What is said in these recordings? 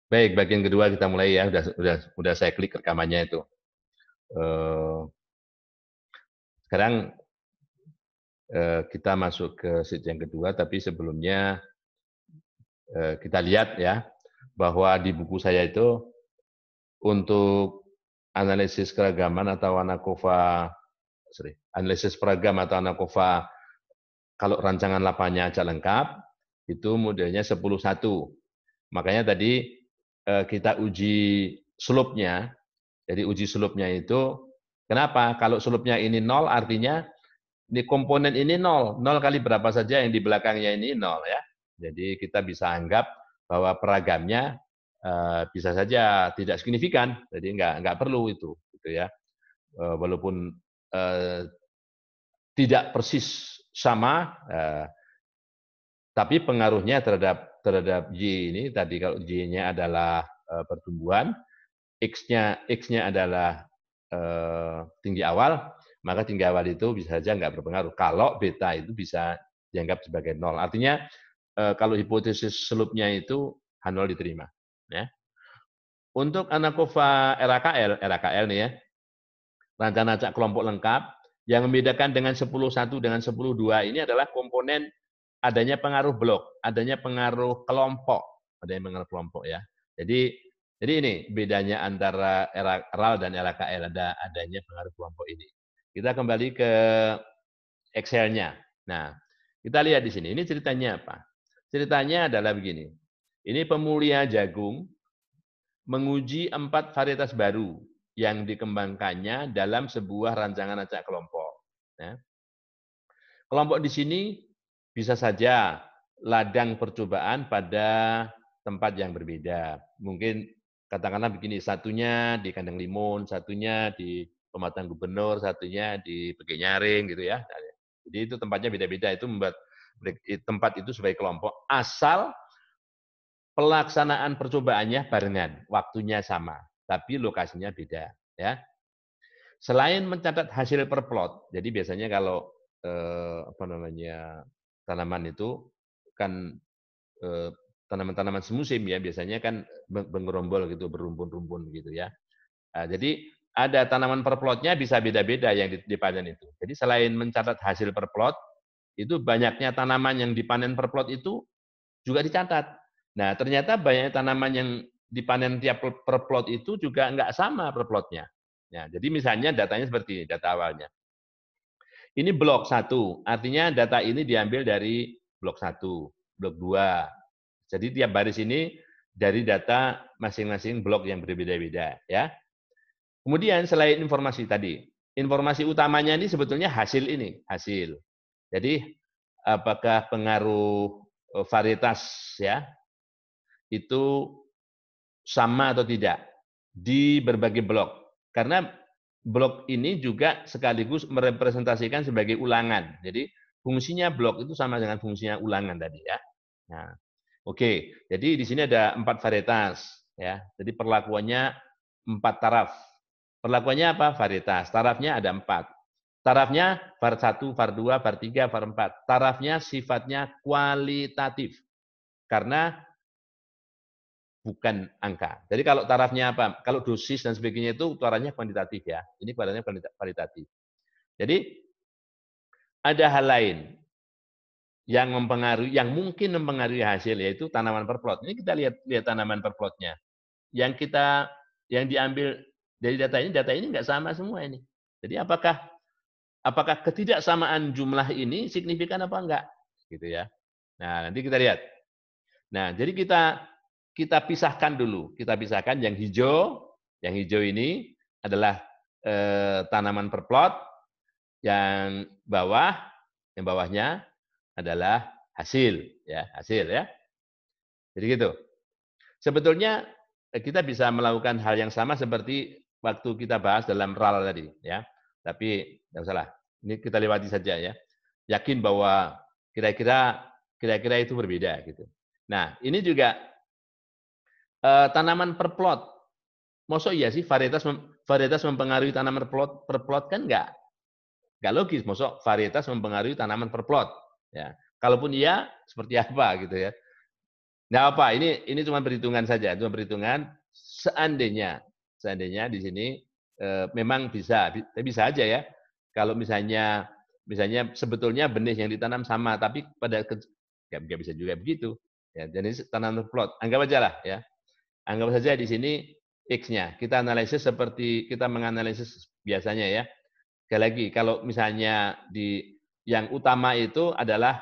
Baik, bagian kedua kita mulai ya. Udah saya klik rekamannya itu. Eh, Sekarang kita masuk ke sheet yang kedua, tapi sebelumnya kita lihat ya bahwa di buku saya itu untuk analisis keragaman atau analisis peragam atau ANAKOVA kalau rancangan lapanya aja lengkap itu modelnya 10:1. Makanya tadi kita uji slope-nya. Jadi uji slope-nya itu kenapa? Kalau slope-nya ini 0 artinya ini komponen ini 0. 0 kali berapa saja yang di belakangnya ini 0 ya. Jadi kita bisa anggap bahwa peragamnya bisa saja tidak signifikan. Jadi nggak perlu itu gitu ya. Walaupun tidak persis sama tapi pengaruhnya terhadap Y ini tadi kalau Y-nya adalah pertumbuhan, X-nya adalah tinggi awal, maka tinggi awal itu bisa saja nggak berpengaruh. Kalau beta itu bisa dianggap sebagai 0. Artinya kalau hipotesis slope-nya itu H0 diterima. Ya. Untuk ANAKOVA RAKL nih ya, rancangan acak kelompok lengkap, yang membedakan dengan 10:1 dengan 10:2 ini adalah komponen adanya pengaruh blok, adanya pengaruh kelompok, adanya pengaruh kelompok ya. Jadi ini bedanya antara RAL dan RAKL, adanya pengaruh kelompok ini. Kita kembali ke Excel-nya. Nah, kita lihat di sini. Ini ceritanya apa? Ceritanya adalah begini. Ini pemulia jagung menguji 4 varietas baru yang dikembangkannya dalam sebuah rancangan acak kelompok. Ya. Kelompok di sini bisa saja ladang percobaan pada tempat yang berbeda. Mungkin katakanlah begini, satunya di Kandang Limun, satunya di Pematang Gubernur, satunya di Pegenyaring gitu ya. Jadi itu tempatnya beda-beda, itu membuat tempat itu sebagai kelompok asal pelaksanaan percobaannya barengan, waktunya sama, tapi lokasinya beda ya. Selain mencatat hasil per plot, jadi biasanya kalau tanaman itu kan tanaman-tanaman semusim ya, biasanya kan bergerombol gitu, berumpun-rumpun gitu ya. Nah, jadi ada tanaman per plotnya bisa beda-beda yang dipanen itu. Jadi selain mencatat hasil per plot, itu banyaknya tanaman yang dipanen per plot itu juga dicatat. Nah, ternyata banyak tanaman yang dipanen tiap per plot itu juga nggak sama per plotnya. Nah, jadi misalnya datanya seperti ini, data awalnya. Ini blok 1, artinya data ini diambil dari blok 1, blok 2. Jadi tiap baris ini dari data masing-masing blok yang berbeda-beda. Ya. Kemudian selain informasi tadi, informasi utamanya ini sebetulnya hasil ini, hasil. Jadi apakah pengaruh varietas ya itu sama atau tidak di berbagai blok. Karena blok ini juga sekaligus merepresentasikan sebagai ulangan. Jadi fungsinya blok itu sama dengan fungsinya ulangan tadi ya. Nah, oke. Jadi di sini ada 4 varietas ya. Jadi perlakuannya 4 taraf. Perlakuannya apa? Varietas. Tarafnya ada 4. Tarafnya var 1, var 2, var 3, var 4. Tarafnya sifatnya kualitatif. Karena bukan angka. Jadi kalau tarafnya apa? Kalau dosis dan sebagainya itu tarafnya kuantitatif ya. Ini tarafnya kualitatif. Jadi ada hal lain yang mempengaruhi, yang mungkin mempengaruhi hasil yaitu tanaman per plot. Ini kita lihat tanaman per plotnya. Yang diambil dari data ini nggak sama semua ini. Jadi apakah ketidaksamaan jumlah ini signifikan apa enggak? Gitu ya. Nah, nanti kita lihat. Nah, jadi kita pisahkan dulu. Kita pisahkan yang hijau. Yang hijau ini adalah tanaman per plot. Yang bawahnya adalah hasil ya, hasil ya. Jadi gitu. Sebetulnya kita bisa melakukan hal yang sama seperti waktu kita bahas dalam RAL tadi ya. Tapi enggak usah lah. Ini kita lewati saja ya. Yakin bahwa kira-kira itu berbeda gitu. Nah, ini juga tanaman per plot. Masa iya sih varietas mempengaruhi tanaman per plot kan enggak? Enggak logis, masa varietas mempengaruhi tanaman per plot. Ya. Kalaupun iya, seperti apa gitu ya. Nggak apa, ini cuma perhitungan saja, cuma perhitungan seandainya di sini memang bisa aja ya. Kalau misalnya sebetulnya benih yang ditanam sama, tapi nggak bisa juga begitu. Ya, jadi tanam plot, anggap aja lah ya. Anggap saja di sini X-nya. Kita analisis seperti kita menganalisis biasanya ya. Sekali lagi, kalau misalnya yang utama itu adalah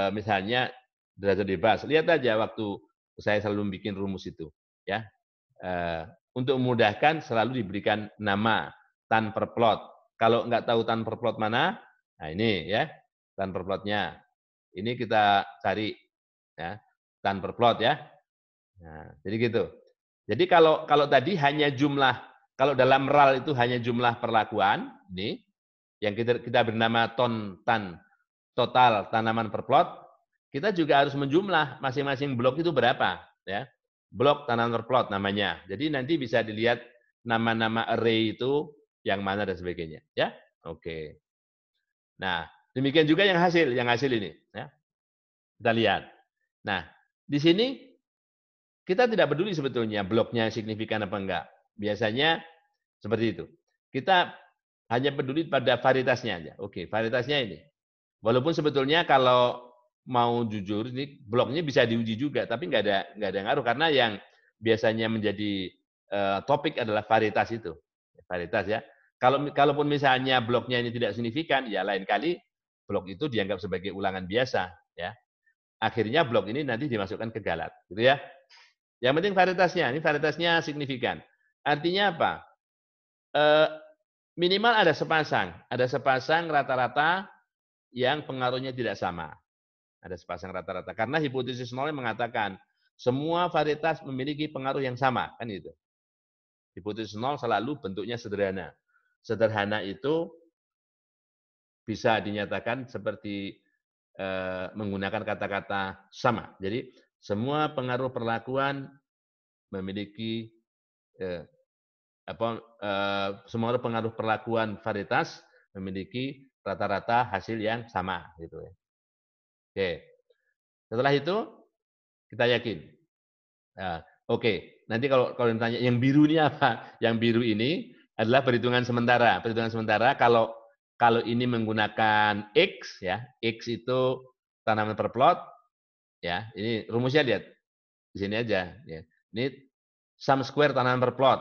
misalnya derajat bebas. Lihat aja waktu saya selalu bikin rumus itu, ya. Untuk memudahkan selalu diberikan nama tan per plot. Kalau nggak tahu tan per plot mana, nah ini ya tan per plotnya. Ini kita cari ya tan per plot ya. Nah, jadi gitu. Jadi kalau tadi hanya jumlah, kalau dalam RAL itu hanya jumlah perlakuan, ini yang kita bernama tan total tanaman per plot, kita juga harus menjumlah masing-masing blok itu berapa, ya. Blok tanaman per plot namanya. Jadi nanti bisa dilihat nama-nama array itu yang mana dan sebagainya, ya. Oke. Nah, demikian juga yang hasil ini, ya. Kita lihat. Nah, di sini kita tidak peduli sebetulnya bloknya signifikan apa enggak. Biasanya seperti itu. Kita hanya peduli pada varietasnya aja. Oke, varietasnya ini. Walaupun sebetulnya kalau mau jujur, ini bloknya bisa diuji juga, tapi nggak ada ngaruh karena yang biasanya menjadi topik adalah varietas itu, varietas ya. Kalaupun misalnya bloknya ini tidak signifikan, ya lain kali blok itu dianggap sebagai ulangan biasa, ya. Akhirnya blok ini nanti dimasukkan ke galat, gitu ya. Yang penting varietasnya, ini varietasnya signifikan. Artinya apa? Minimal ada sepasang rata-rata yang pengaruhnya tidak sama. Ada sepasang rata-rata. Karena hipotesis nol mengatakan semua varietas memiliki pengaruh yang sama, kan itu. Hipotesis nol selalu bentuknya sederhana. Sederhana itu bisa dinyatakan seperti menggunakan kata-kata sama. Jadi semua pengaruh perlakuan memiliki semua pengaruh perlakuan varietas memiliki rata-rata hasil yang sama, gitu ya. Oke. Setelah itu kita yakin. Nah, oke. Nanti kalau ditanya yang biru ini apa? Yang biru ini adalah perhitungan sementara. Perhitungan sementara kalau ini menggunakan X ya, X itu tanaman per plot ya. Ini rumusnya lihat di sini aja ya. Ini sum square tanaman per plot.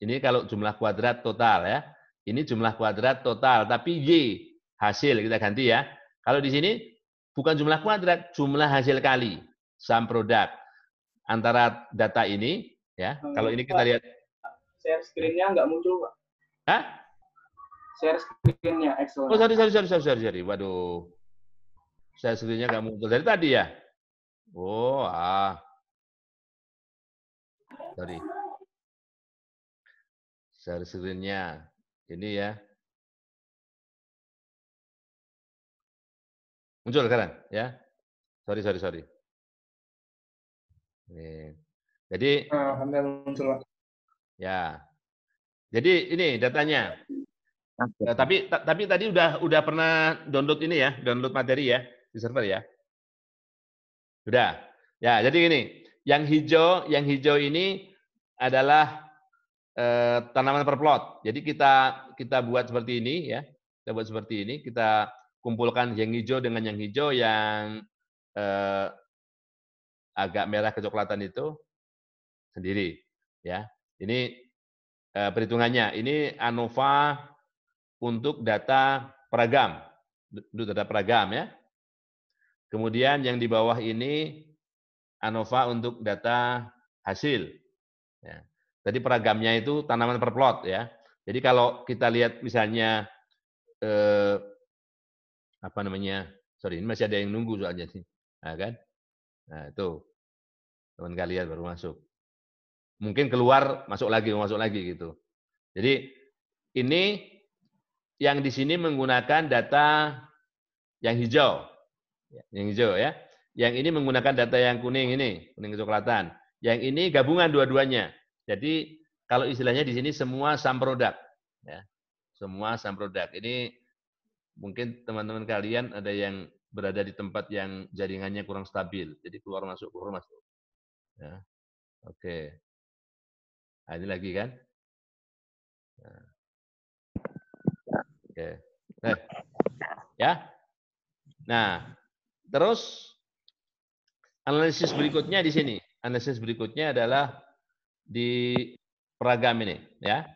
Ini kalau jumlah kuadrat total ya. Ini jumlah kuadrat total, tapi Y hasil kita ganti ya. Kalau di sini bukan jumlah kuadrat, jumlah hasil kali, sum product antara data ini ya. Kalau ini kita lihat share screen-nya nggak muncul, Pak. Hah? Share screen-nya Excel. Oh, sorry. Waduh. Share screen-nya nggak muncul dari tadi ya? Oh, sorry. Share screen-nya ini ya. Muncul sekarang ya. Sorry. Jadi muncul, Pak. ya. Jadi ini datanya. Tapi tadi udah pernah download ini ya, download materi ya di server ya. Sudah. Ya, jadi gini, yang hijau ini adalah tanaman per plot. Jadi kita buat seperti ini ya. Kita buat seperti ini, kita kumpulkan yang hijau dengan yang hijau yang agak merah kecoklatan itu sendiri ya. Ini perhitungannya. Ini ANOVA untuk data peragam. Untuk data peragam ya. Kemudian yang di bawah ini ANOVA untuk data hasil. Ya. Jadi peragamnya itu tanaman per plot ya. Jadi kalau kita lihat misalnya apa namanya? Sorry, ini masih ada yang nunggu soalnya sih. Nah, kan? Nah, itu. Teman kalian baru masuk. Mungkin keluar, masuk lagi gitu. Jadi ini yang di sini menggunakan data yang hijau. Yang hijau ya. Yang ini menggunakan data yang kuning ini, kuning kecoklatan. Yang ini gabungan dua-duanya. Jadi kalau istilahnya di sini semua sum product ya. Semua sum product. Ini mungkin teman-teman kalian ada yang berada di tempat yang jaringannya kurang stabil. Jadi keluar masuk, keluar masuk. Ya. Oke. Nah, ini lagi kan? Nah. Oke. Ya. Nah, terus analisis berikutnya di sini. Analisis berikutnya adalah di peragam ini, ya.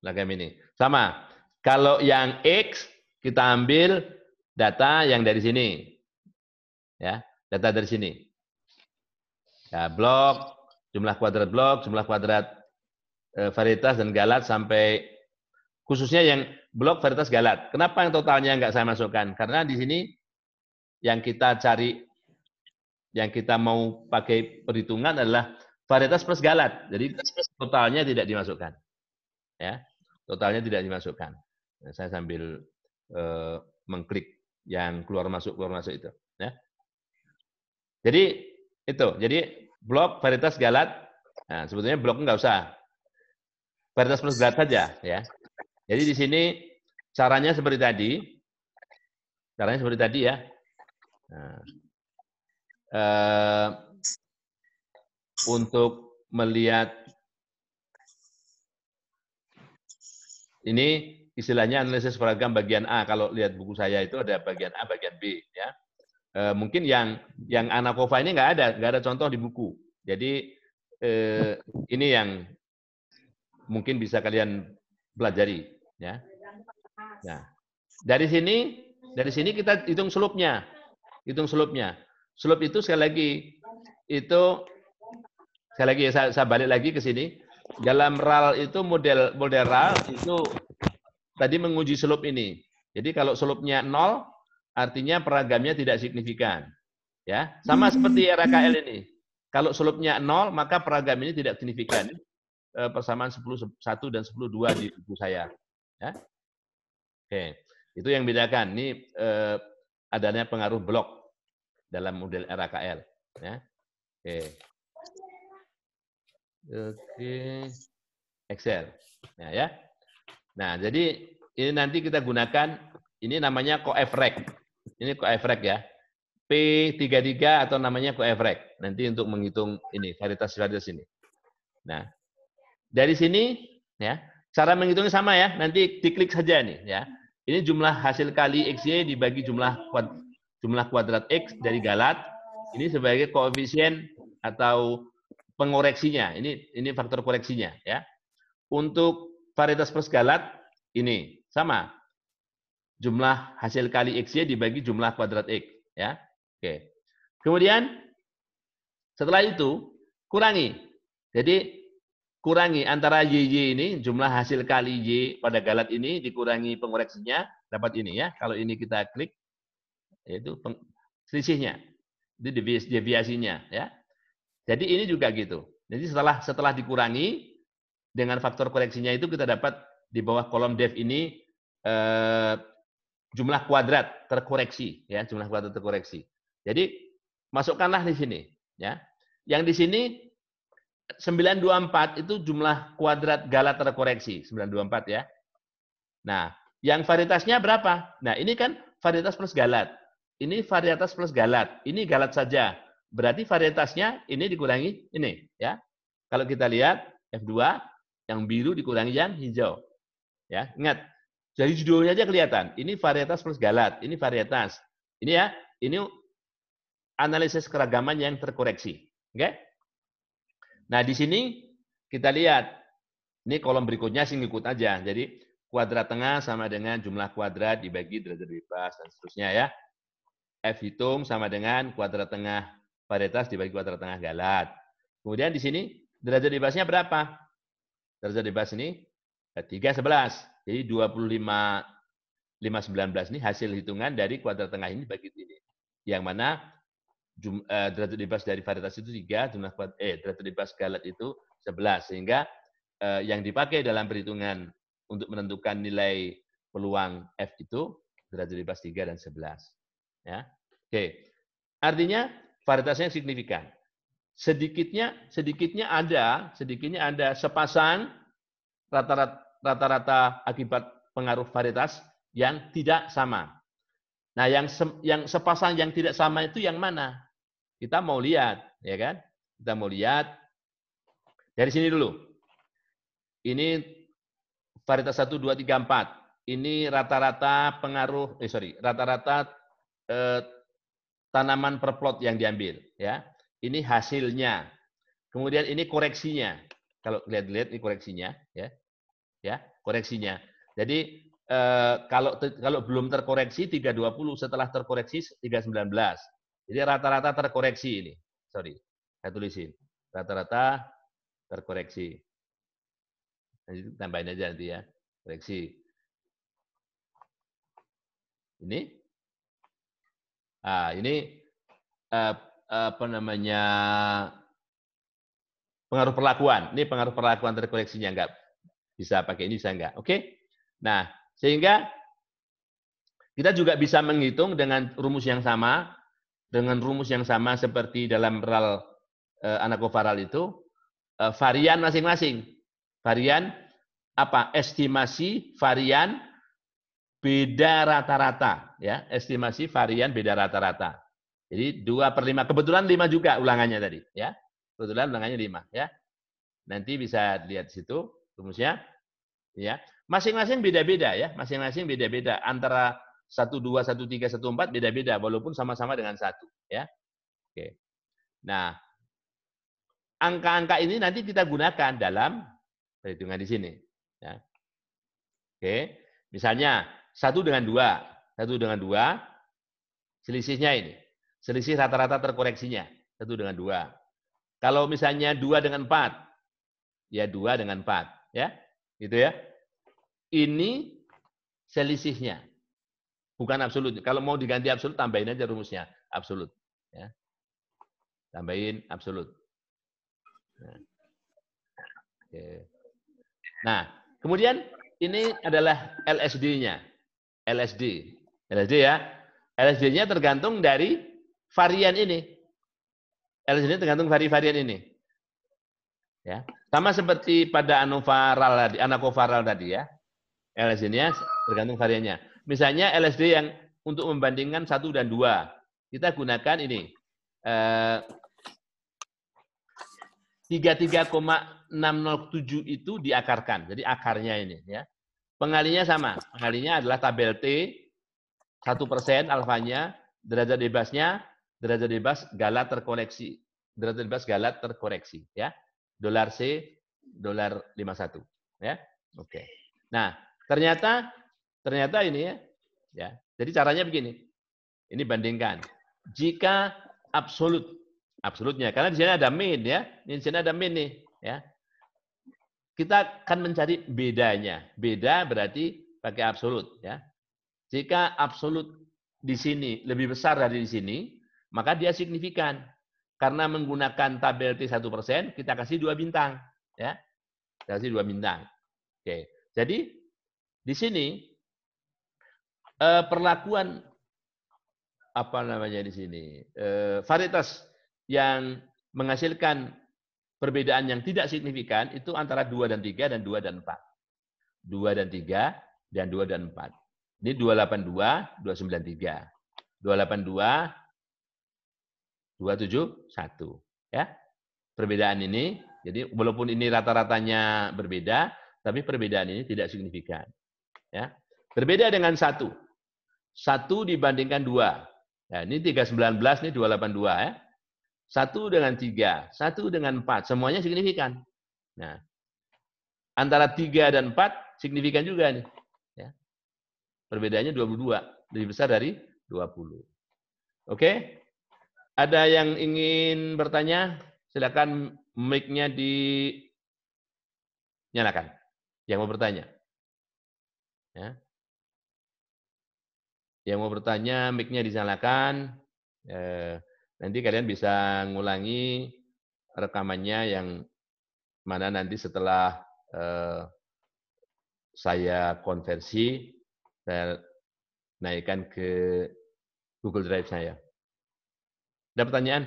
Peragam ini. Sama. Kalau yang X kita ambil data yang dari sini. Ya, data dari sini. Ya, blok, jumlah kuadrat varietas dan galat sampai khususnya yang blok varietas galat. Kenapa yang totalnya nggak saya masukkan? Karena di sini yang kita cari, yang kita mau pakai perhitungan adalah varietas plus galat. Jadi totalnya tidak dimasukkan. Ya, totalnya tidak dimasukkan. Nah, saya sambil mengklik yang keluar masuk itu. Ya. Jadi itu, jadi blok varietas galat. Nah, sebetulnya blok nggak usah. Varietas plus galat saja, ya. Jadi di sini caranya seperti tadi. Caranya seperti tadi ya. Nah, untuk melihat ini istilahnya analisis seragam bagian A. Kalau lihat buku saya itu ada bagian A, bagian B, ya. Mungkin yang ANACOVA ini nggak ada contoh di buku. Jadi ini yang mungkin bisa kalian pelajari, ya. Nah, dari sini kita hitung slopnya. Slope itu sekali lagi saya balik lagi ke sini. Dalam RAL itu model RAL itu tadi menguji slope ini. Jadi kalau slope-nya 0 artinya peragamnya tidak signifikan. Ya, sama seperti RKL ini. Kalau slope-nya 0 maka peragam ini tidak signifikan. Persamaan 10-1 dan 10-2 di buku saya. Ya. Oke, itu yang bedakan. Ini adanya pengaruh blok dalam model RKL. Ya. Oke, Excel. Nah, ya. Nah, jadi ini nanti kita gunakan, ini namanya coefrec. Ini coefrec ya. P33 atau namanya coefrec. Nanti untuk menghitung ini, varietas ini. Nah, dari sini, ya, cara menghitungnya sama ya. Nanti diklik saja nih, ya. Ini jumlah hasil kali XY dibagi jumlah kuadrat X dari galat. Ini sebagai koefisien atau pengoreksinya. Ini faktor koreksinya, ya. Untuk varietas plus galat ini sama. Jumlah hasil kali XY dibagi jumlah kuadrat X, ya. Oke. Kemudian setelah itu kurangi. Jadi kurangi antara YY ini jumlah hasil kali Y pada galat ini dikurangi pengoreksinya dapat ini ya. Kalau ini kita klik yaitu selisihnya. Itu deviasinya, ya. Jadi ini juga gitu. Jadi setelah dikurangi dengan faktor koreksinya itu kita dapat di bawah kolom dev ini jumlah kuadrat terkoreksi, ya, jumlah kuadrat terkoreksi. Jadi masukkanlah di sini, ya. Yang di sini 924 itu jumlah kuadrat galat terkoreksi, 924 ya. Nah, yang varietasnya berapa? Nah, ini kan varietas plus galat. Ini varietas plus galat. Ini galat saja. Berarti varietasnya ini dikurangi ini, ya. Kalau kita lihat F2 yang biru dikurangi yang hijau. Ya, ingat. Dari judulnya aja kelihatan. Ini varietas plus galat, ini varietas. Ini ya, ini analisis keragaman yang terkoreksi. Oke? Nah, di sini kita lihat. Ini kolom berikutnya sih ngikut aja. Jadi kuadrat tengah sama dengan jumlah kuadrat dibagi derajat bebas dan seterusnya ya. F hitung sama dengan kuadrat tengah varietas dibagi kuadrat tengah galat. Kemudian di sini derajat bebasnya berapa? Derajat bebas ini 311. Jadi 25,519 ini hasil hitungan dari kuadrat tengah ini bagi ini. Yang mana derajat bebas dari varietas itu 3, derajat bebas galat itu 11. Sehingga yang dipakai dalam perhitungan untuk menentukan nilai peluang F itu derajat bebas 3 dan 11. Ya. Oke. Artinya varietasnya signifikan. Sedikitnya ada sepasang rata-rata akibat pengaruh varietas yang tidak sama. Nah, yang sepasang yang tidak sama itu yang mana? Kita mau lihat, ya kan? Kita mau lihat dari sini dulu. Ini varietas 1, 2, 3, 4. Ini rata-rata pengaruh, rata-rata tanaman per plot yang diambil, ya. Ini hasilnya. Kemudian ini koreksinya. Kalau lihat-lihat ini koreksinya, ya. Ya, koreksinya. Jadi kalau belum terkoreksi 320, setelah terkoreksi 319. Jadi rata-rata terkoreksi ini. Sorry, saya tulisin. Rata-rata terkoreksi. Nanti tambahin aja nanti ya. Koreksi. Ini. Ah, ini apa namanya? Pengaruh perlakuan. Ini pengaruh perlakuan terkoreksinya enggak bisa pakai ini, bisa enggak. Oke? Nah, sehingga kita juga bisa menghitung dengan rumus yang sama, seperti dalam RAL anakovaral itu, varian masing-masing. Varian apa? Estimasi varian beda rata-rata, ya. Estimasi varian beda rata-rata. Jadi 2/5. Kebetulan 5 juga ulangannya tadi, ya. Kebetulan ulangannya 5, ya. Nanti bisa lihat situ rumusnya, ya. Masing-masing beda-beda, ya. Masing-masing beda-beda. Antara 12, 13, 14 beda-beda, walaupun sama-sama dengan 1, ya. Oke. Nah, angka-angka ini nanti kita gunakan dalam perhitungan di sini. Ya. Oke, misalnya 1 dengan 2, 1 dengan 2, selisihnya ini, selisih rata-rata terkoreksinya, 1 dengan 2. Kalau misalnya 2 dengan 4, ya 2 dengan 4, ya, gitu ya. Ini selisihnya, bukan absolut. Kalau mau diganti absolut, tambahin aja rumusnya, absolut. Ya. Tambahin absolut. Nah, oke. Nah, kemudian ini adalah LSD-nya. LSD. LSD ya. LSD-nya tergantung dari varian ini. LSD tergantung varian ini. Ya. Sama seperti pada anakovaral tadi ya. LSD-nya tergantung variannya. Misalnya LSD yang untuk membandingkan 1 dan 2. Kita gunakan ini. 33,607 itu diakarkan. Jadi akarnya ini ya. Pengalinya sama. Pengalinya adalah tabel T, 1% alfanya, derajat bebas galat terkoreksi. Derajat bebas galat terkoreksi. Ya. Dolar C, dolar 51. Ya. Oke. Nah, ternyata ini ya. Ya. Jadi caranya begini. Ini bandingkan. Jika absolutnya, karena di sini ada min ya. Di sini ada min nih, ya. Kita akan mencari bedanya. Beda berarti pakai absolut, ya. Jika absolut di sini lebih besar dari di sini, maka dia signifikan. Karena menggunakan tabel T 1%, kita kasih 2 bintang, ya. Kita kasih 2 bintang. Oke. Jadi di sini perlakuan apa namanya di sini? Varietas yang menghasilkan perbedaan yang tidak signifikan itu antara 2 dan 3 dan 2 dan 4. 2 dan 3 dan 2 dan 4. Ini 282, 293. 282, 271. Ya. Perbedaan ini, jadi walaupun ini rata-ratanya berbeda, tapi perbedaan ini tidak signifikan. Ya. Berbeda dengan 1. 1 dibandingkan 2. Nah, ini 319, ini 282 ya. 1 dengan 3, 1 dengan 4, semuanya signifikan. Nah, antara 3 dan 4 signifikan juga nih. Ya. Perbedaannya 22, lebih besar dari 20. Oke? Ada yang ingin bertanya? Silakan mic-nya dinyalakan. Yang mau bertanya. Ya. Yang mau bertanya, mic-nya dinyalakan. Nanti kalian bisa ngulangi rekamannya yang mana nanti setelah saya konversi, saya naikkan ke Google Drive saya. Ada pertanyaan?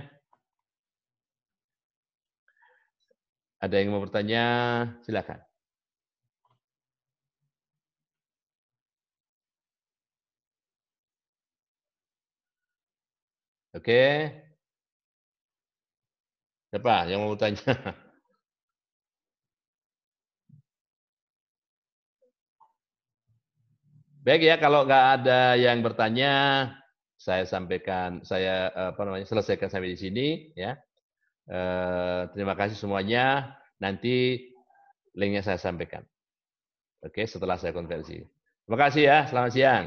Ada yang mau bertanya? Silakan. Oke. Siapa yang mau tanya? Baik ya, kalau nggak ada yang bertanya, saya sampaikan, saya selesaikan sampai di sini ya. Terima kasih semuanya. Nanti linknya saya sampaikan. Oke, setelah saya konversi. Terima kasih ya. Selamat siang.